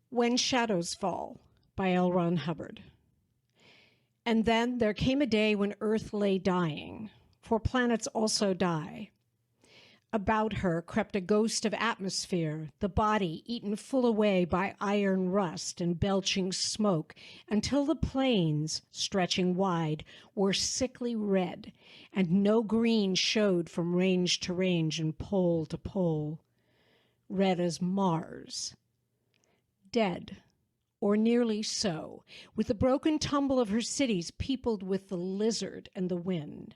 When Shadows Fall by L. Ron Hubbard. And then there came a day when Earth lay dying, for planets also die. About her crept a ghost of atmosphere, the body eaten full away by iron rust and belching smoke, until the plains, stretching wide, were sickly red, and no green showed from range to range and pole to pole. Red as Mars. Dead, or nearly so, with the broken tumble of her cities peopled with the lizard and the wind.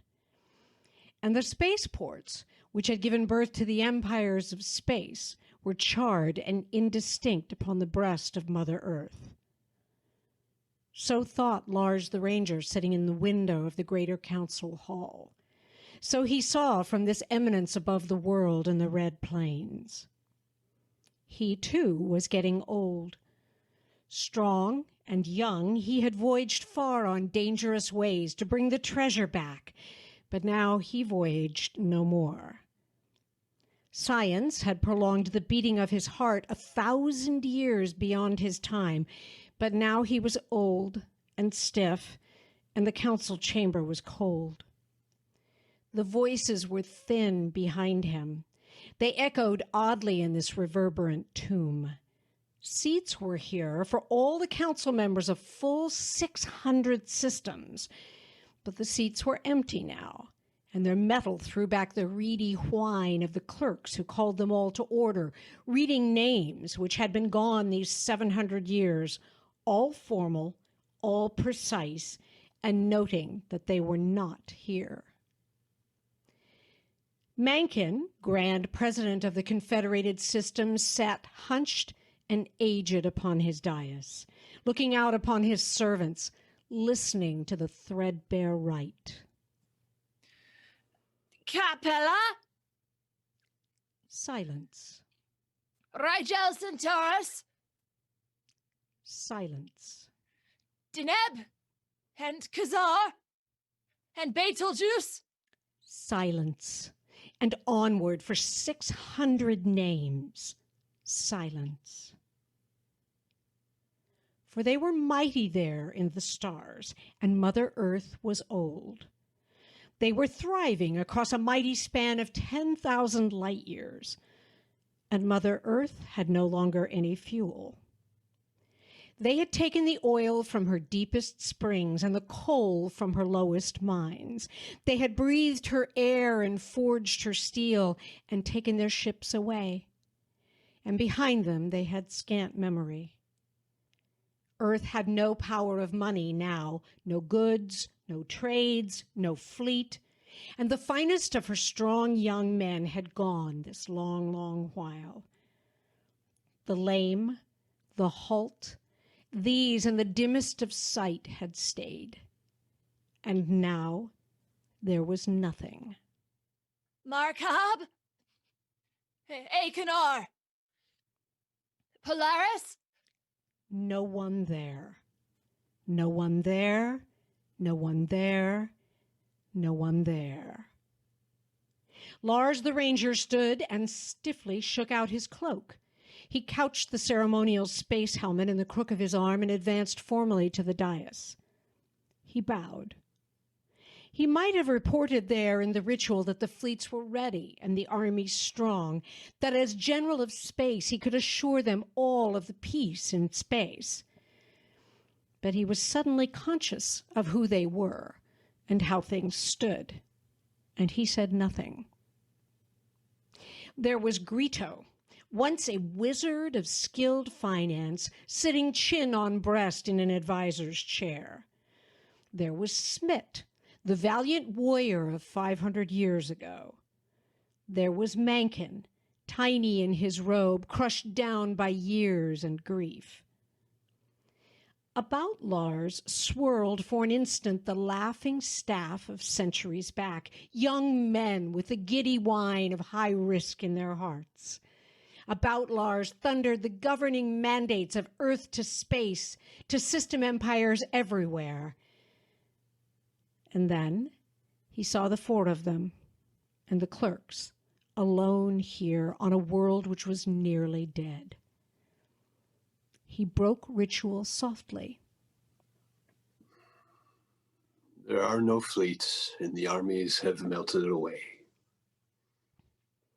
And the spaceports, which had given birth to the empires of space, were charred and indistinct upon the breast of Mother Earth. So thought Lars the Ranger sitting in the window of the Greater Council Hall. So he saw from this eminence above the world and the red plains. He, too, was getting old. Strong and young, he had voyaged far on dangerous ways to bring the treasure back, but now he voyaged no more. Science had prolonged the beating of his heart 1,000 years beyond his time, but now he was old and stiff, and the council chamber was cold. The voices were thin behind him. They echoed oddly in this reverberant tomb. Seats were here for all the council members of full 600 systems, but the seats were empty now, and their metal threw back the reedy whine of the clerks who called them all to order, reading names which had been gone these 700 years, all formal, all precise, and noting that they were not here. Mencken, Grand President of the Confederated Systems, sat hunched and aged upon his dais, looking out upon his servants, listening to the threadbare rite. Capella? Silence. Rigel Centaurus? Silence. Deneb? And Khazar? And Betelgeuse? Silence. And onward for 600 names. Silence. For they were mighty there in the stars, and Mother Earth was old. They were thriving across a mighty span of 10,000 light years, and Mother Earth had no longer any fuel. They had taken the oil from her deepest springs and the coal from her lowest mines. They had breathed her air and forged her steel and taken their ships away. And behind them they had scant memory. Earth had no power of money now, no goods, no trades, no fleet, and the finest of her strong young men had gone this long, long while. The lame, the halt, these and the dimmest of sight had stayed, and now there was nothing. Markab? Achenar? Polaris? No one there. No one there. No one there. No one there. Lars the Ranger stood and stiffly shook out his cloak. He couched the ceremonial space helmet in the crook of his arm and advanced formally to the dais. He bowed. He might have reported there in the ritual that the fleets were ready and the armies strong, that as general of space he could assure them all of the peace in space. But he was suddenly conscious of who they were and how things stood, and he said nothing. There was Grito, once a wizard of skilled finance, sitting chin on breast in an advisor's chair. There was Smit, the valiant warrior of 500 years ago. There was Mencken, tiny in his robe, crushed down by years and grief. About Lars swirled for an instant the laughing staff of centuries back, young men with the giddy wine of high risk in their hearts. About Lars thundered the governing mandates of Earth to space, to system empires everywhere. And then he saw the four of them and the clerks alone here on a world which was nearly dead. He broke ritual softly. There are no fleets, and the armies have melted away.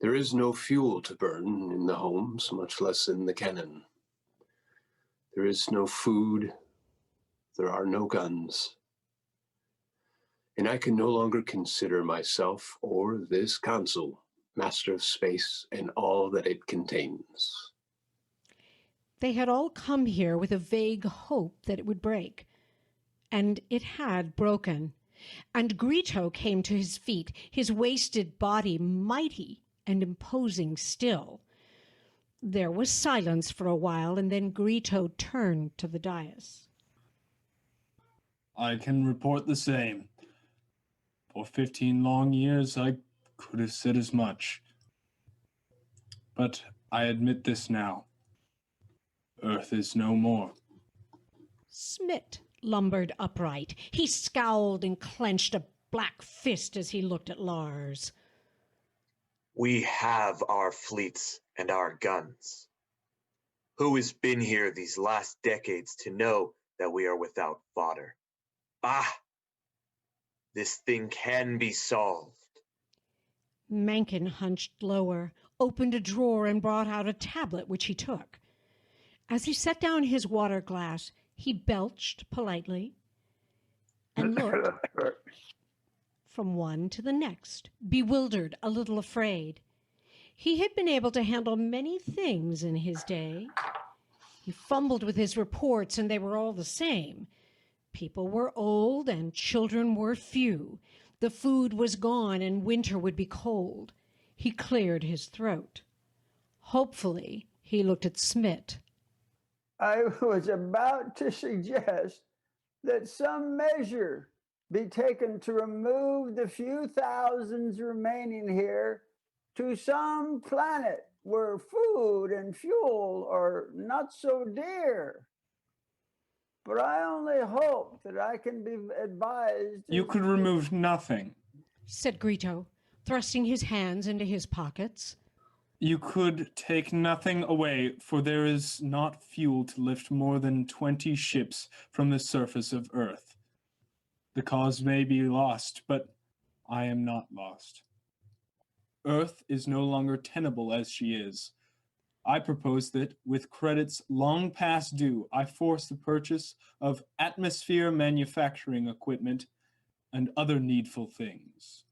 There is no fuel to burn in the homes, much less in the cannon. There is no food. There are no guns. And I can no longer consider myself or this console master of space and all that it contains. They had all come here with a vague hope that it would break. And it had broken. And Grito came to his feet, his wasted body mighty and imposing still. There was silence for a while, and then Grito turned to the dais. I can report the same. For 15 long years, I could have said as much. But I admit this now. Earth is no more. Smit lumbered upright. He scowled and clenched a black fist as he looked at Lars. We have our fleets and our guns. Who has been here these last decades to know that we are without fodder? Ah! This thing can be solved. Mencken hunched lower, opened a drawer, and brought out a tablet, which he took. As he set down his water glass, he belched politely and looked from one to the next, bewildered, a little afraid. He had been able to handle many things in his day. He fumbled with his reports, and they were all the same. People were old, and children were few. The food was gone, and winter would be cold. He cleared his throat. Hopefully, he looked at Smit. I was about to suggest that some measure be taken to remove the few thousands remaining here to some planet where food and fuel are not so dear. But I only hope that I can be advised. You could remove nothing. Said Grito, thrusting his hands into his pockets. You could take nothing away, for there is not fuel to lift more than 20 ships from the surface of Earth. The cause may be lost, but I am not lost. Earth is no longer tenable as she is. I propose that, with credits long past due, I force the purchase of atmosphere manufacturing equipment and other needful things.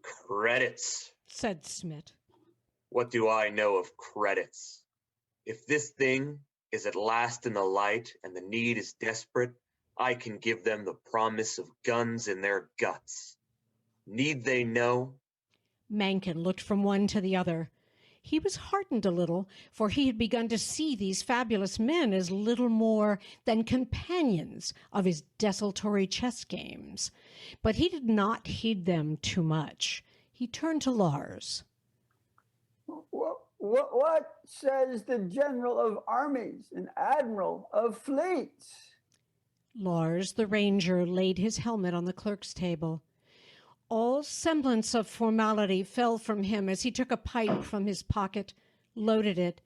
Credits, said Smit. What do I know of credits? If this thing is at last in the light and the need is desperate, I can give them the promise of guns in their guts. Need they know? Mencken looked from one to the other. He was heartened a little, for he had begun to see these fabulous men as little more than companions of his desultory chess games. But he did not heed them too much. He turned to Lars. What says the general of armies and admiral of fleets? Lars, the ranger, laid his helmet on the clerk's table. All semblance of formality fell from him as he took a pipe from his pocket, loaded it,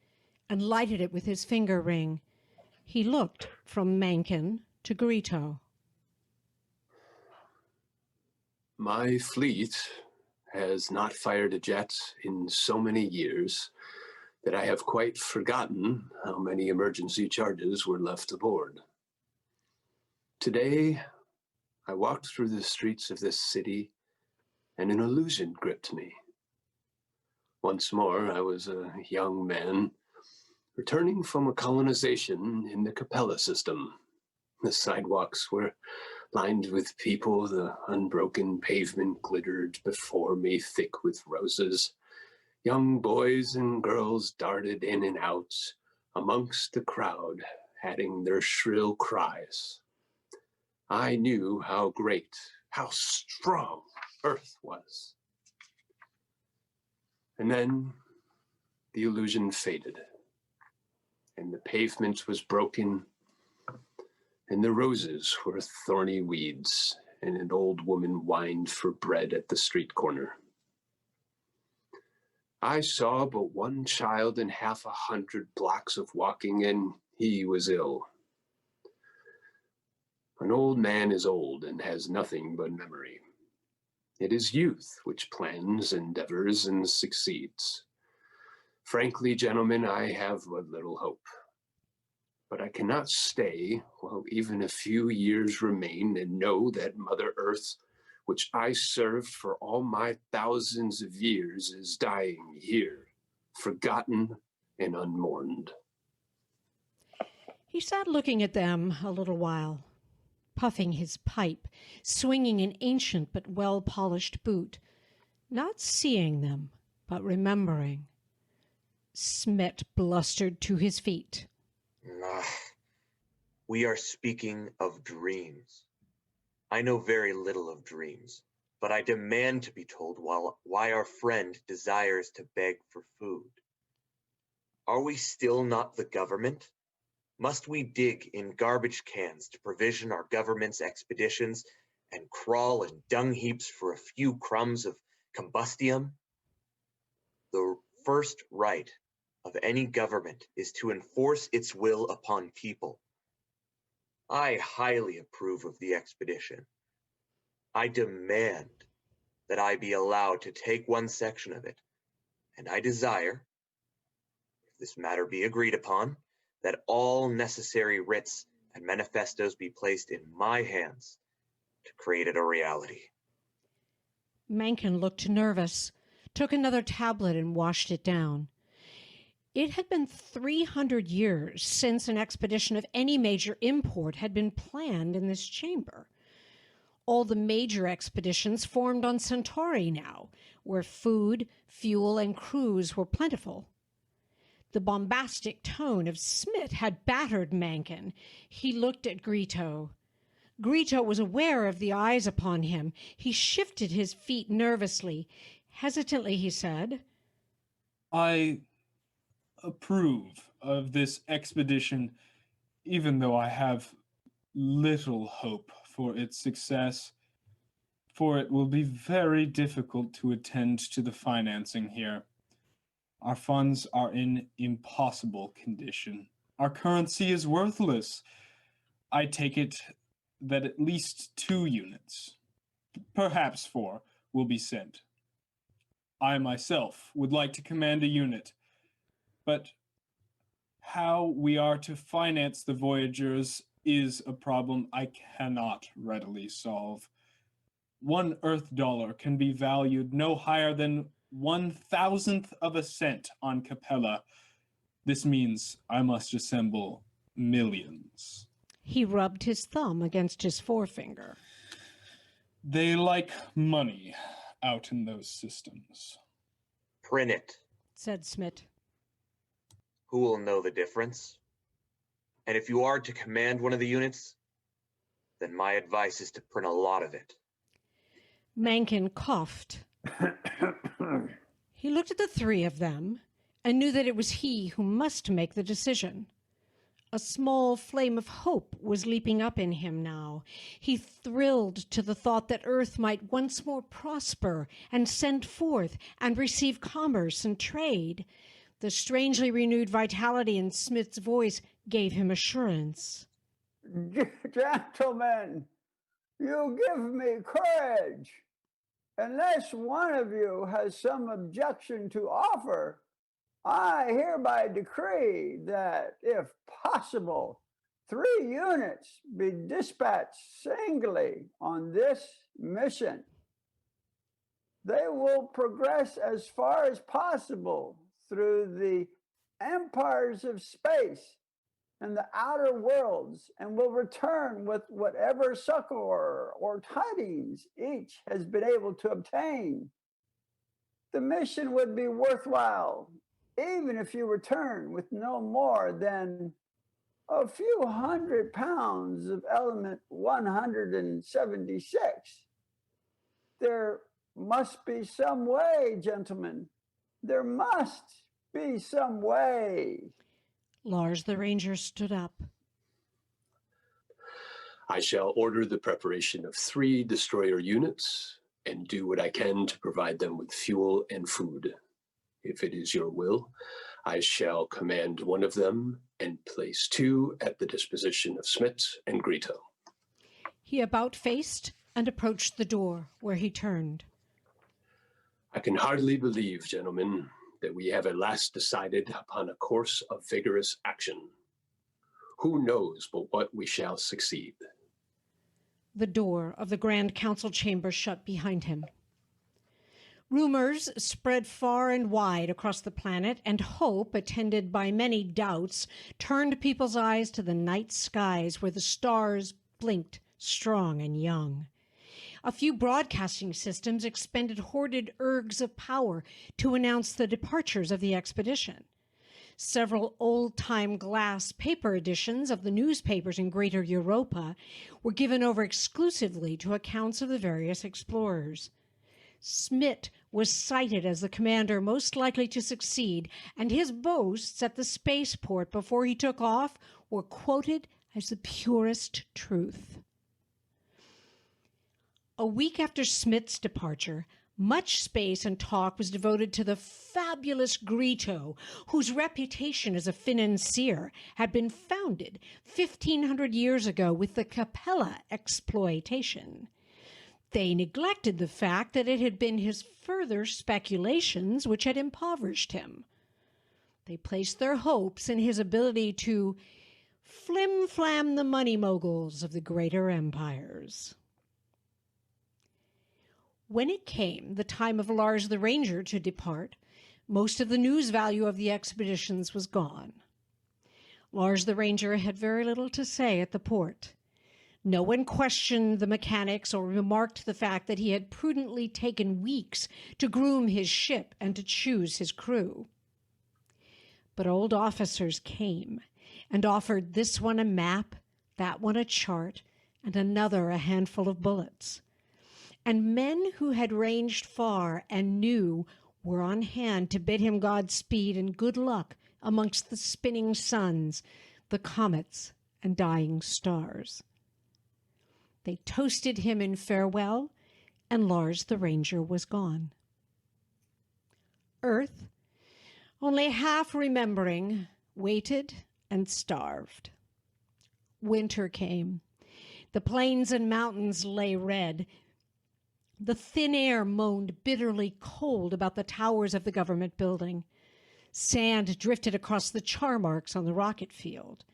and lighted it with his finger ring. He looked from Mencken to Grito. My fleet has not fired a jet in so many years that I have quite forgotten how many emergency charges were left aboard. Today, I walked through the streets of this city and an illusion gripped me. Once more, I was a young man returning from a colonization in the Capella system. The sidewalks were lined with people, the unbroken pavement glittered before me thick with roses. Young boys and girls darted in and out amongst the crowd, adding their shrill cries. I knew how great, how strong Earth was. And then the illusion faded, and the pavement was broken, and the roses were thorny weeds, and an old woman whined for bread at the street corner. I saw but one child in 100 blocks of walking, and He was ill. An old man is old and has nothing but memory. It is youth which plans, endeavors, and succeeds. Frankly, gentlemen, I have but little hope. But I cannot stay while even a few years remain and know that Mother Earth, which I served for all my thousands of years, is dying here, forgotten and unmourned. He sat looking at them a little while, puffing his pipe, swinging an ancient but well-polished boot, not seeing them, but remembering. Smit blustered to his feet. We are speaking of dreams. I know very little of dreams, but I demand to be told why our friend desires to beg for food. Are we still not the government? Must we dig in garbage cans to provision our government's expeditions and crawl in dung heaps for a few crumbs of combustium? The first right of any government is to enforce its will upon people. I highly approve of the expedition. I demand that I be allowed to take one section of it, and I desire, if this matter be agreed upon, that all necessary writs and manifestos be placed in my hands to create it a reality. Mencken looked nervous, took another tablet and washed it down. It had been 300 years since an expedition of any major import had been planned in this chamber. All the major expeditions formed on Centauri now, where food, fuel, and crews were plentiful. The bombastic tone of Smit had battered Mencken. He looked at Grito. Grito was aware of the eyes upon him. He shifted his feet nervously. Hesitantly, he said, I approve of this expedition, even though I have little hope for its success, for it will be very difficult to attend to the financing here. Our funds are in impossible condition. Our currency is worthless. I take it that at least 2 units, perhaps 4, will be sent. I myself would like to command a unit, but how we are to finance the voyagers is a problem I cannot readily solve. 1 Earth dollar can be valued no higher than 1,000th of a cent on Capella. This means I must assemble millions. He rubbed his thumb against his forefinger. They like money out in those systems. Print it. Said Smit. Who will know the difference? And if you are to command one of the units, then my advice is to print a lot of it. Mencken coughed. He looked at the 3 of them and knew that it was he who must make the decision. A small flame of hope was leaping up in him now. He thrilled to the thought that Earth might once more prosper and send forth and receive commerce and trade. The strangely renewed vitality in Smith's voice gave him assurance. Gentlemen, you give me courage. Unless one of you has some objection to offer, I hereby decree that, if possible, 3 units be dispatched singly on this mission. They will progress as far as possible through the empires of space and the outer worlds, and will return with whatever succor or tidings each has been able to obtain. The mission would be worthwhile, even if you return with no more than a few hundred pounds of element 176. There must be some way, gentlemen. There must be some way. Lars the Ranger stood up. I shall order the preparation of 3 destroyer units and do what I can to provide them with fuel and food. If it is your will, I shall command one of them and place two at the disposition of Smit and Grito. He about-faced and approached the door, where he turned. I can hardly believe, gentlemen, that we have at last decided upon a course of vigorous action. Who knows but what we shall succeed? The door of the Grand Council chamber shut behind him. Rumors spread far and wide across the planet, and hope, attended by many doubts, turned people's eyes to the night skies where the stars blinked strong and young. A few broadcasting systems expended hoarded ergs of power to announce the departures of the expedition. Several old-time glass paper editions of the newspapers in Greater Europa were given over exclusively to accounts of the various explorers. Smit was cited as the commander most likely to succeed, and his boasts at the spaceport before he took off were quoted as the purest truth. A week after Smit's departure, much space and talk was devoted to the fabulous Grito, whose reputation as a financier had been founded 1,500 years ago with the Capella exploitation. They neglected the fact that it had been his further speculations which had impoverished him. They placed their hopes in his ability to flim-flam the money moguls of the greater empires. When it came the time of Lars the Ranger to depart, most of the news value of the expeditions was gone. Lars the Ranger had very little to say at the port. No one questioned the mechanics or remarked the fact that he had prudently taken weeks to groom his ship and to choose his crew. But old officers came and offered this one a map, that one a chart, and another a handful of bullets. And men who had ranged far and knew were on hand to bid him Godspeed and good luck amongst the spinning suns, the comets, and dying stars. They toasted him in farewell, and Lars the Ranger was gone. Earth, only half remembering, waited and starved. Winter came. The plains and mountains lay red. The thin air moaned bitterly cold about the towers of the government building. Sand drifted across the char marks on the rocket field.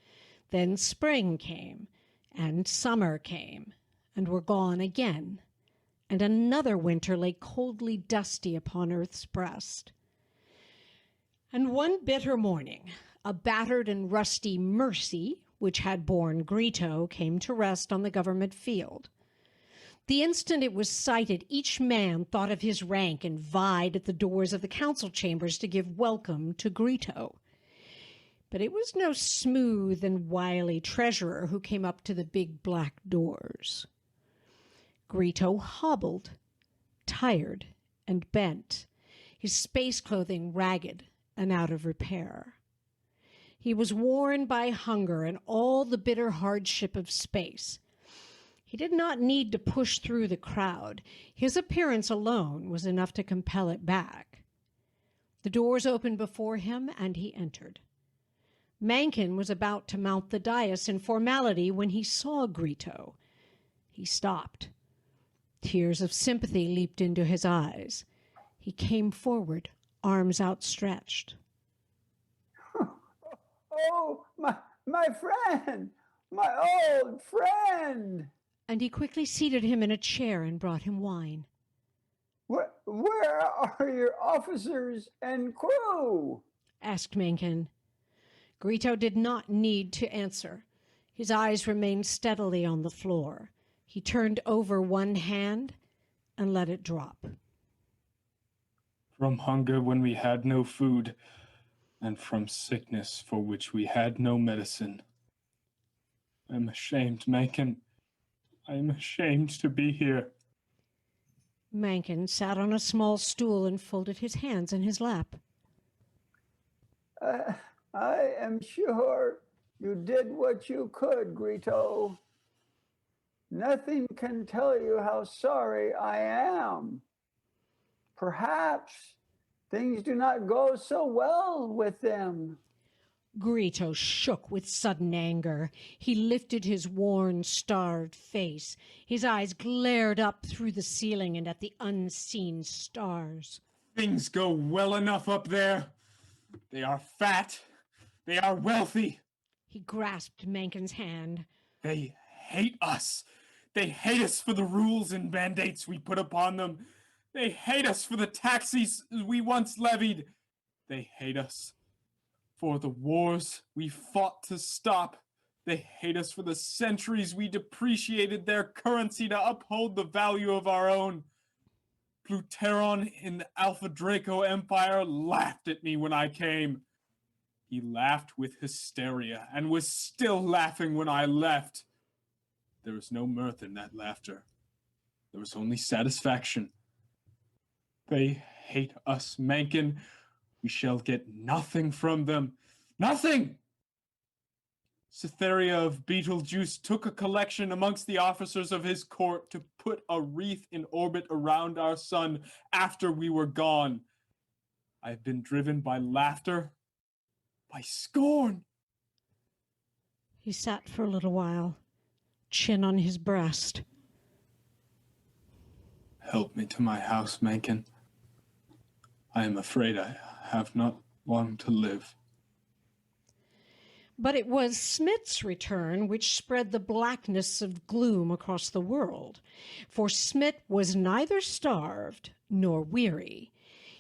Then spring came, and summer came, and were gone again, and another winter lay coldly dusty upon Earth's breast. And one bitter morning, a battered and rusty Mercy, which had borne Grito, came to rest on the government field. The instant it was sighted, each man thought of his rank and vied at the doors of the council chambers to give welcome to Grito. But it was no smooth and wily treasurer who came up to the big black doors. Grito hobbled, tired and bent, his space clothing ragged and out of repair. He was worn by hunger and all the bitter hardship of space. He did not need to push through the crowd. His appearance alone was enough to compel it back. The doors opened before him, and he entered. Mencken was about to mount the dais in formality when he saw Grito. He stopped. Tears of sympathy leaped into his eyes. He came forward, arms outstretched. Oh, my friend, my old friend. And he quickly seated him in a chair and brought him wine. Where are your officers and crew? Asked Mencken. Grito did not need to answer. His eyes remained steadily on the floor. He turned over one hand and let it drop. From hunger when we had no food, and from sickness for which we had no medicine. I am ashamed, Mencken. I am ashamed to be here. Mencken sat on a small stool and folded his hands in his lap. I am sure you did what you could, Grito. Nothing can tell you how sorry I am. Perhaps things do not go so well with them. Grito shook with sudden anger. He lifted his worn, starved face. His eyes glared up through the ceiling and at the unseen stars. Things go well enough up there. They are fat. They are wealthy. He grasped Menken's hand. They hate us. They hate us for the rules and mandates we put upon them. They hate us for the taxes we once levied. They hate us for the wars we fought to stop. They hate us for the centuries we depreciated their currency to uphold the value of our own. Pluteron in the Alpha Draco Empire laughed at me when I came. He laughed with hysteria and was still laughing when I left. There was no mirth in that laughter. There was only satisfaction. They hate us, Menken. We shall get nothing from them. Nothing! Cytherea of Beetlejuice took a collection amongst the officers of his court to put a wreath in orbit around our sun after we were gone. I have been driven by laughter, by scorn. He sat for a little while, chin on his breast. Help me to my house, Menken. I am afraid I have not long to live. But it was Smith's return which spread the blackness of gloom across the world. For Smith was neither starved nor weary.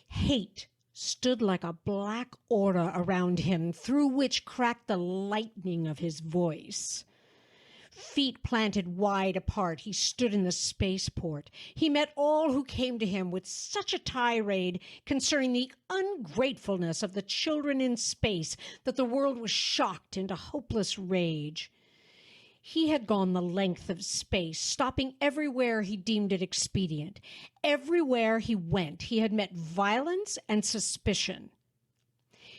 Hate stood like a black aura around him, through which cracked the lightning of his voice. Feet planted wide apart, he stood in the spaceport. He met all who came to him with such a tirade concerning the ungratefulness of the children in space that the world was shocked into hopeless rage. He had gone the length of space, stopping everywhere he deemed it expedient. Everywhere he went, he had met violence and suspicion.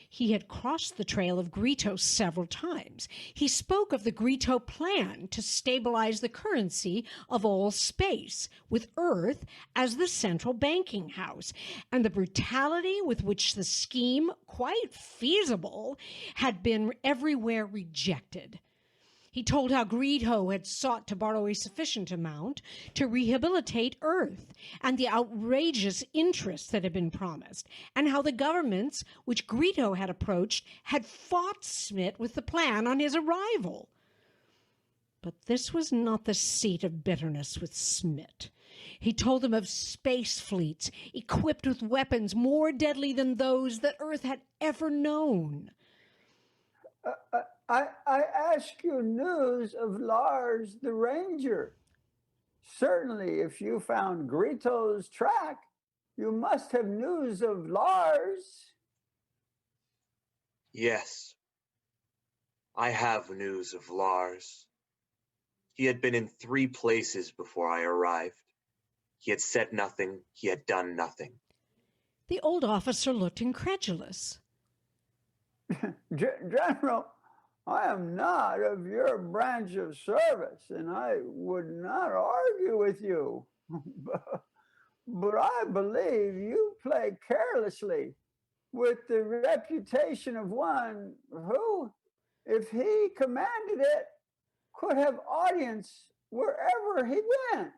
He had crossed the trail of Grito several times. He spoke of the Grito plan to stabilize the currency of all space, with Earth as the central banking house, and the brutality with which the scheme, quite feasible, had been everywhere rejected. He told how Grito had sought to borrow a sufficient amount to rehabilitate Earth, and the outrageous interest that had been promised, and how the governments which Grito had approached had fought Smith with the plan on his arrival. But this was not the seat of bitterness with Smith. He told them of space fleets equipped with weapons more deadly than those that Earth had ever known. I ask you news of Lars the Ranger. Certainly, if you found Grito's track, you must have news of Lars. Yes, I have news of Lars. He had been in 3 places before I arrived. He had said nothing, he had done nothing. The old officer looked incredulous. General, I am not of your branch of service, and I would not argue with you. But I believe you play carelessly with the reputation of one who, if he commanded it, could have audience wherever he went.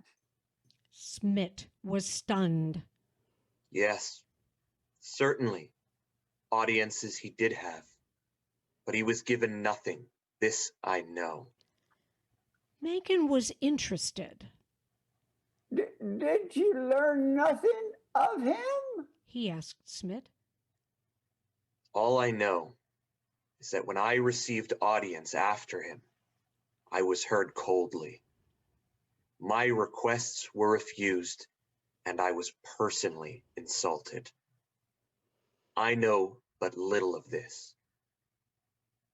Smith was stunned. Yes, certainly. Audiences he did have. But he was given nothing. This I know. Menken was interested. Did you learn nothing of him? He asked Smith. All I know is that when I received audience after him, I was heard coldly. My requests were refused, and I was personally insulted. I know but little of this.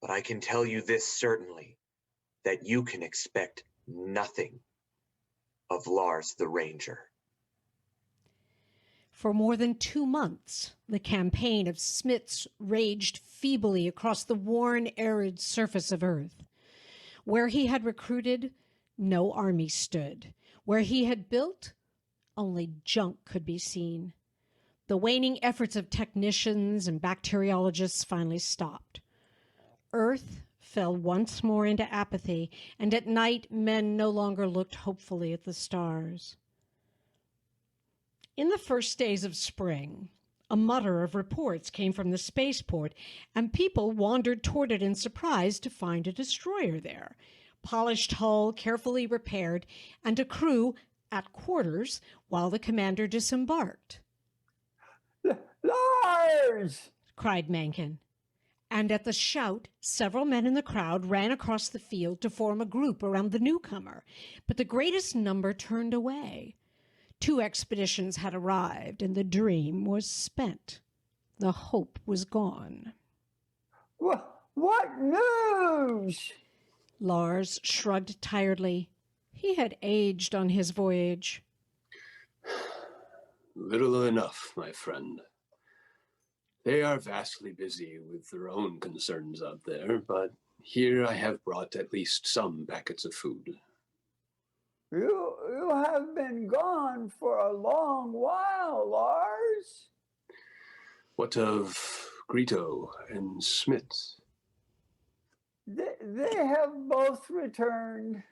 But I can tell you this certainly, that you can expect nothing of Lars the Ranger. For more than 2 months, the campaign of Smith's raged feebly across the worn, arid surface of Earth. Where he had recruited, no army stood. Where he had built, only junk could be seen. The waning efforts of technicians and bacteriologists finally stopped. Earth fell once more into apathy, and at night men no longer looked hopefully at the stars. In the first days of spring, a mutter of reports came from the spaceport, and people wandered toward it in surprise to find a destroyer there, polished hull carefully repaired, and a crew at quarters while the commander disembarked. Lars! Cried Mencken. And at the shout, several men in the crowd ran across the field to form a group around the newcomer, but the greatest number turned away. 2 expeditions had arrived, and the dream was spent. The hope was gone. What news? Lars shrugged tiredly. He had aged on his voyage. Little enough, my friend. They are vastly busy with their own concerns out there, but here I have brought at least some packets of food. You have been gone for a long while, Lars. What of Grito and Smith? They have both returned.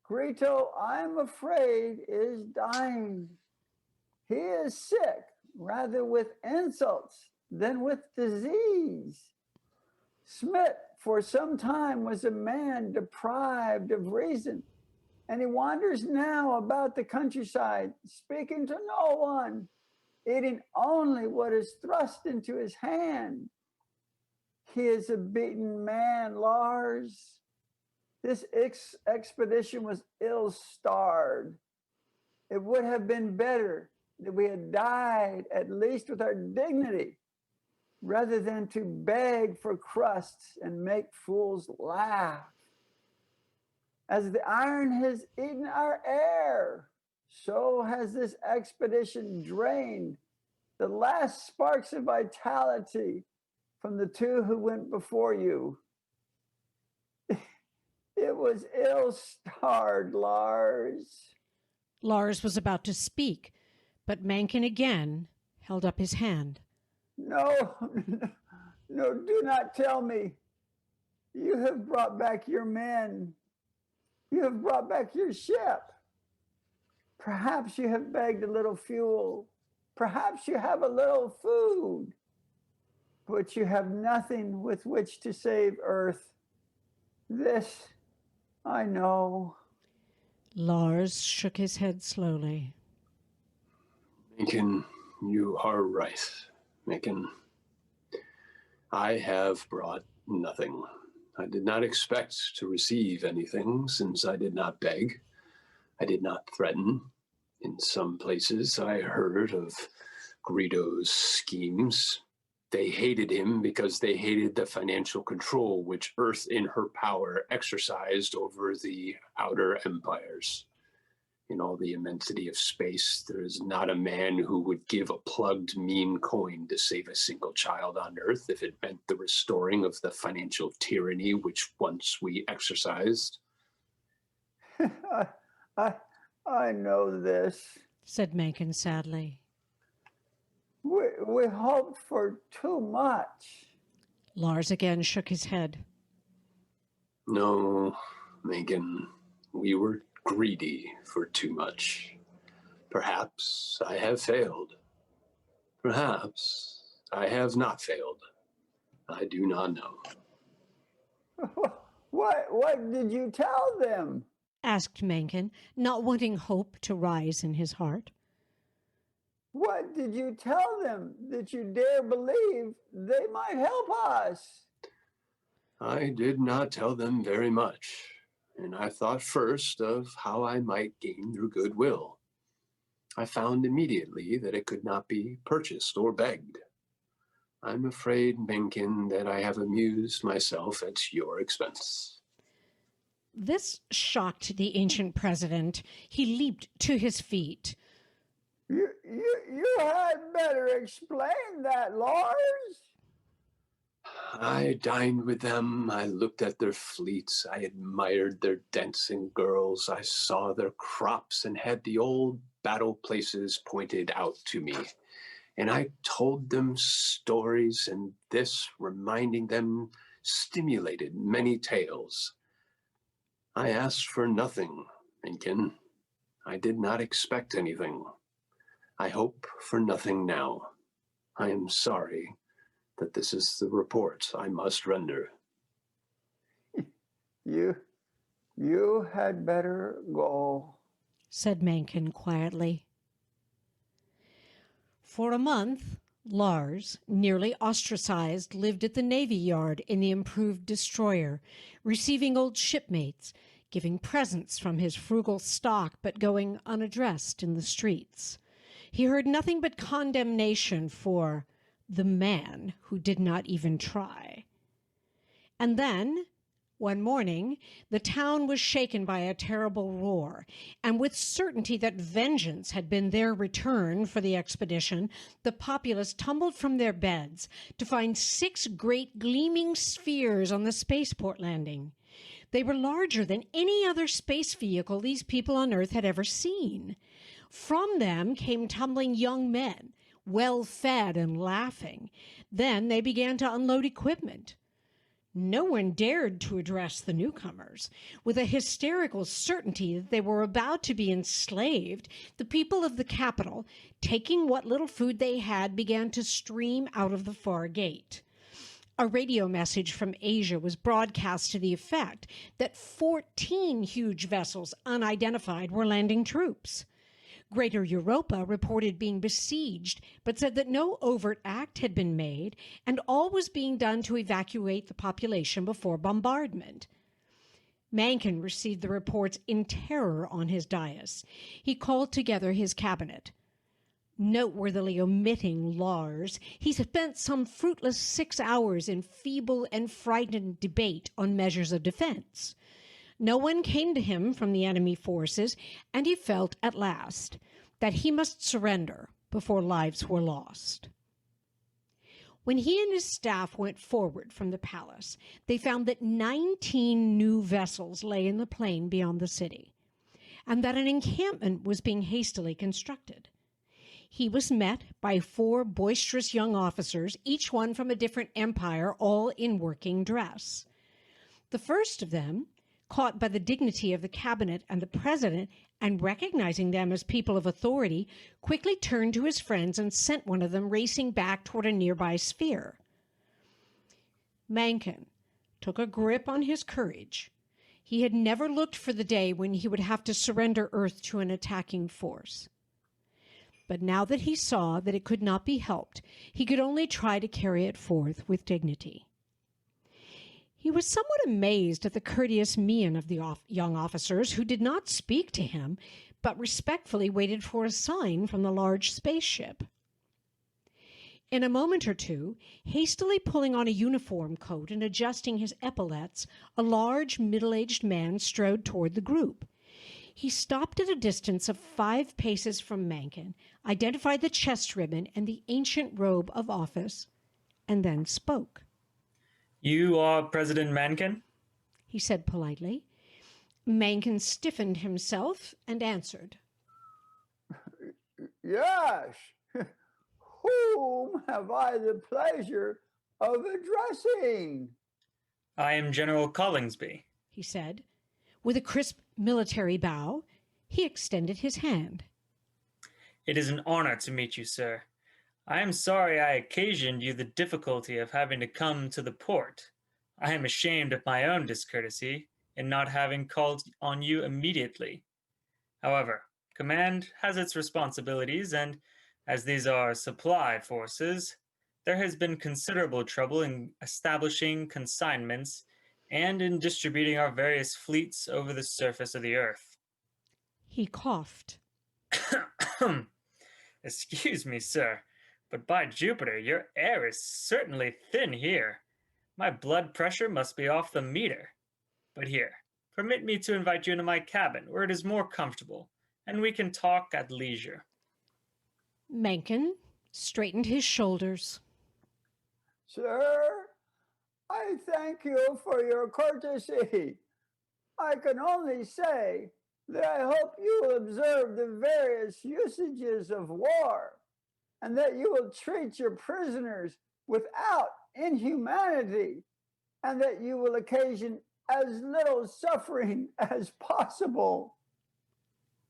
Grito, I'm afraid, is dying. He is sick, rather with insults than with disease. Smith, for some time, was a man deprived of reason, and he wanders now about the countryside, speaking to no one, eating only what is thrust into his hand. He is a beaten man, Lars. This expedition was ill-starred. It would have been better that we had died at least with our dignity, rather than to beg for crusts and make fools laugh. As the iron has eaten our air, so has this expedition drained the last sparks of vitality from the 2 who went before you. It was ill-starred, Lars. Lars was about to speak, but Mencken again held up his hand. No, do not tell me. You have brought back your men. You have brought back your ship. Perhaps you have begged a little fuel. Perhaps you have a little food. But you have nothing with which to save Earth. This, I know. Lars shook his head slowly. Mencken, you are right. Mencken, I have brought nothing. I did not expect to receive anything, since I did not beg. I did not threaten. In some places I heard of Grito's schemes. They hated him because they hated the financial control which Earth in her power exercised over the outer empires. In all the immensity of space, there is not a man who would give a plugged mean coin to save a single child on Earth if it meant the restoring of the financial tyranny which once we exercised. I know this, said Mencken sadly. We hoped for too much. Lars again shook his head. No, Mencken, we were greedy for too much. Perhaps I have failed. Perhaps I have not failed. I do not know. What did you tell them? Asked Mencken, not wanting hope to rise in his heart. What did you tell them that you dare believe they might help us? I did not tell them very much, and I thought first of how I might gain their goodwill. I found immediately that it could not be purchased or begged. I'm afraid, Mencken, that I have amused myself at your expense. This shocked the ancient president. He leaped to his feet. You had better explain that, Lars. I dined with them. I looked at their fleets. I admired their dancing girls. I saw their crops and had the old battle places pointed out to me. and I told them stories, and this, reminding them, stimulated many tales. I asked for nothing, Minkin. I did not expect anything. I hope for nothing now. I am sorry that this is the report I must render. You had better go, said Mencken quietly. For a month, Lars, nearly ostracized, lived at the Navy Yard in the improved destroyer, receiving old shipmates, giving presents from his frugal stock, but going unaddressed in the streets. He heard nothing but condemnation for the man who did not even try. And then, one morning, the town was shaken by a terrible roar, and with certainty that vengeance had been their return for the expedition, the populace tumbled from their beds to find 6 great gleaming spheres on the spaceport landing. They were larger than any other space vehicle these people on Earth had ever seen. From them came tumbling young men, well-fed and laughing. Then they began to unload equipment. No one dared to address the newcomers. With a hysterical certainty that they were about to be enslaved, the people of the capital, taking what little food they had, began to stream out of the far gate. A radio message from Asia was broadcast to the effect that 14 huge vessels, unidentified, were landing troops. Greater Europa reported being besieged, but said that no overt act had been made, and all was being done to evacuate the population before bombardment. Mencken received the reports in terror on his dais. He called together his cabinet. Noteworthily omitting Lars, he spent some fruitless 6 hours in feeble and frightened debate on measures of defense. No one came to him from the enemy forces, and he felt at last that he must surrender before lives were lost. When he and his staff went forward from the palace, they found that 19 new vessels lay in the plain beyond the city, and that an encampment was being hastily constructed. He was met by 4 boisterous young officers, each one from a different empire, all in working dress. The first of them, caught by the dignity of the cabinet and the president, and recognizing them as people of authority, quickly turned to his friends and sent one of them racing back toward a nearby sphere. Mencken took a grip on his courage. He had never looked for the day when he would have to surrender Earth to an attacking force. But now that he saw that it could not be helped, he could only try to carry it forth with dignity. He was somewhat amazed at the courteous mien of the young officers, who did not speak to him, but respectfully waited for a sign from the large spaceship. In a moment or two, hastily pulling on a uniform coat and adjusting his epaulets, a large, middle-aged man strode toward the group. He stopped at a distance of 5 paces from Mencken, identified the chest ribbon and the ancient robe of office, and then spoke. You are President Mencken? He said politely. Mencken stiffened himself and answered. Yes. Whom have I the pleasure of addressing? I am General Collingsby, he said. With a crisp military bow, he extended his hand. It is an honor to meet you, sir. I am sorry I occasioned you the difficulty of having to come to the port. I am ashamed of my own discourtesy in not having called on you immediately. However, command has its responsibilities, and as these are supply forces, there has been considerable trouble in establishing consignments and in distributing our various fleets over the surface of the earth. He coughed. Excuse me, sir, but by Jupiter, your air is certainly thin here. My blood pressure must be off the meter. But here, permit me to invite you into my cabin, where it is more comfortable, and we can talk at leisure. Mencken straightened his shoulders. Sir, I thank you for your courtesy. I can only say that I hope you observe the various usages of war and that you will treat your prisoners without inhumanity, and that you will occasion as little suffering as possible.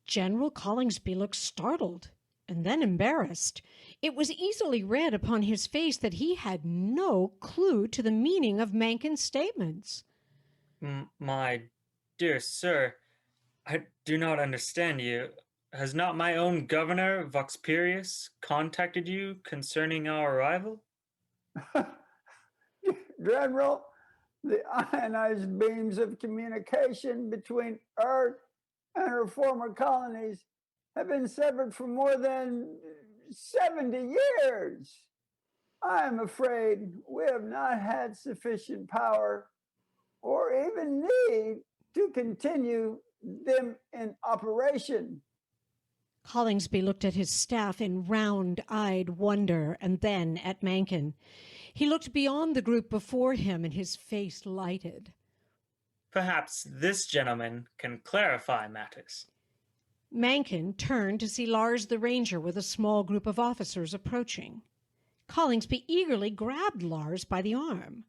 General Collingsby looked startled and then embarrassed. It was easily read upon his face that he had no clue to the meaning of Menken's statements. My dear sir, I do not understand you. Has not my own governor, Voxperius, contacted you concerning our arrival? General, the ionized beams of communication between Earth and her former colonies have been severed for more than 70 years. I am afraid we have not had sufficient power or even need to continue them in operation. Collingsby looked at his staff in round-eyed wonder and then at Menken. He looked beyond the group before him and his face lighted. Perhaps this gentleman can clarify matters. Menken turned to see Lars the Ranger with a small group of officers approaching. Collingsby eagerly grabbed Lars by the arm.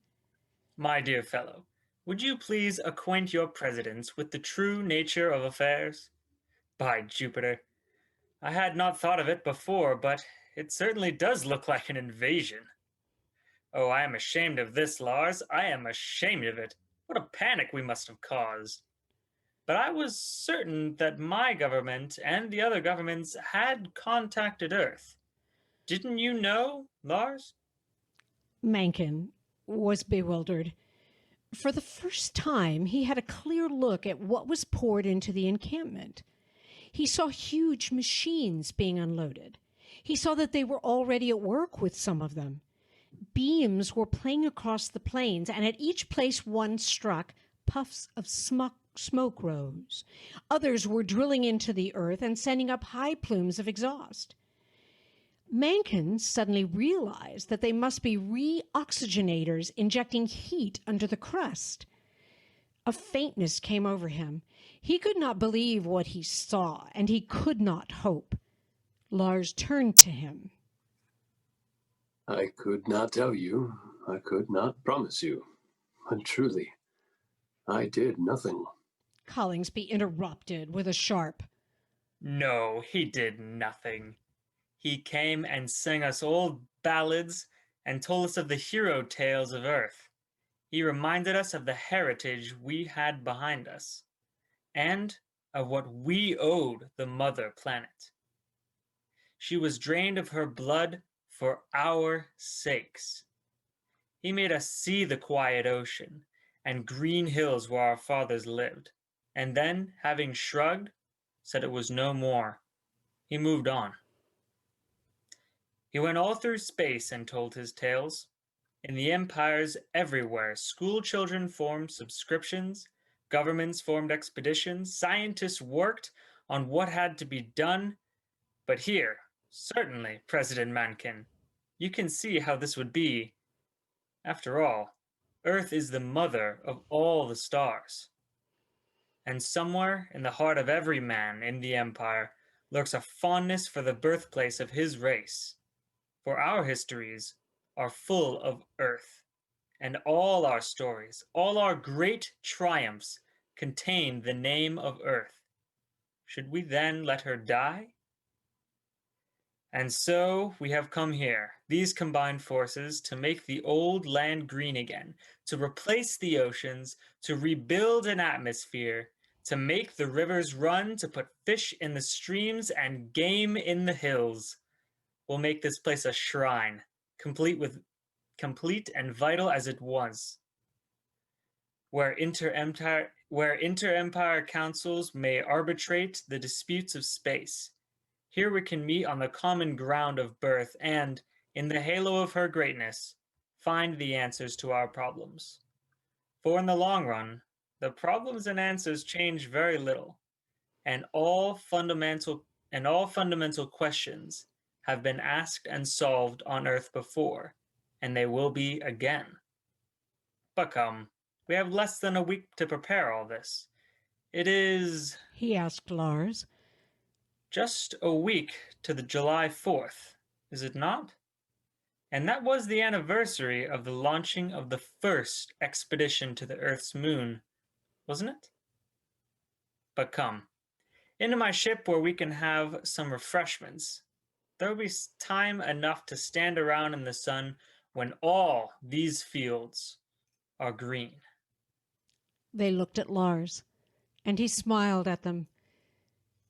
My dear fellow, would you please acquaint your presidents with the true nature of affairs? By Jupiter, I had not thought of it before, but it certainly does look like an invasion. Oh, I am ashamed of this, Lars. I am ashamed of it. What a panic we must have caused. But I was certain that my government and the other governments had contacted Earth. Didn't you know, Lars? Menken was bewildered. For the first time, he had a clear look at what was poured into the encampment. He saw huge machines being unloaded. He saw that they were already at work with some of them. Beams were playing across the plains, and at each place one struck, puffs of smoke rose. Others were drilling into the earth and sending up high plumes of exhaust. Menken suddenly realized that they must be re-oxygenators injecting heat under the crust. A faintness came over him. He could not believe what he saw, and he could not hope. Lars turned to him. I could not tell you. I could not promise you. But truly, I did nothing. Collingsby interrupted with a sharp, No, he did nothing. He came and sang us old ballads and told us of the hero tales of Earth. He reminded us of the heritage we had behind us, and of what we owed the mother planet. She was drained of her blood for our sakes. He made us see the quiet ocean and green hills where our fathers lived, and then, having shrugged, said it was no more. He moved on. He went all through space and told his tales. In the empires everywhere, school children formed subscriptions, governments formed expeditions, scientists worked on what had to be done. But here, certainly, President Menken, you can see how this would be. After all, Earth is the mother of all the stars. And somewhere in the heart of every man in the empire lurks a fondness for the birthplace of his race. For our histories are full of Earth, and all our stories, all our great triumphs contain the name of Earth. Should we then let her die? And so we have come here, these combined forces, to make the old land green again, to replace the oceans, to rebuild an atmosphere, to make the rivers run, to put fish in the streams and game in the hills. We'll make this place a shrine, complete and vital as it was, where inter-empire councils may arbitrate the disputes of space. Here we can meet on the common ground of birth and, in the halo of her greatness, find the answers to our problems. For in the long run, the problems and answers change very little, and all fundamental questions have been asked and solved on Earth before, and they will be again. But come, we have less than a week to prepare all this. It is... he asked Lars. Just a week to the July 4th, is it not? And that was the anniversary of the launching of the first expedition to the Earth's moon, wasn't it? But come, into my ship where we can have some refreshments. There will be time enough to stand around in the sun when all these fields are green. They looked at Lars, and he smiled at them.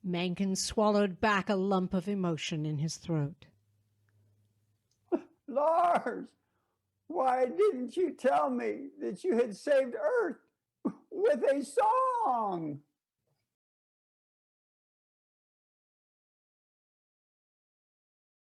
Mencken swallowed back a lump of emotion in his throat. Lars, why didn't you tell me that you had saved Earth with a song?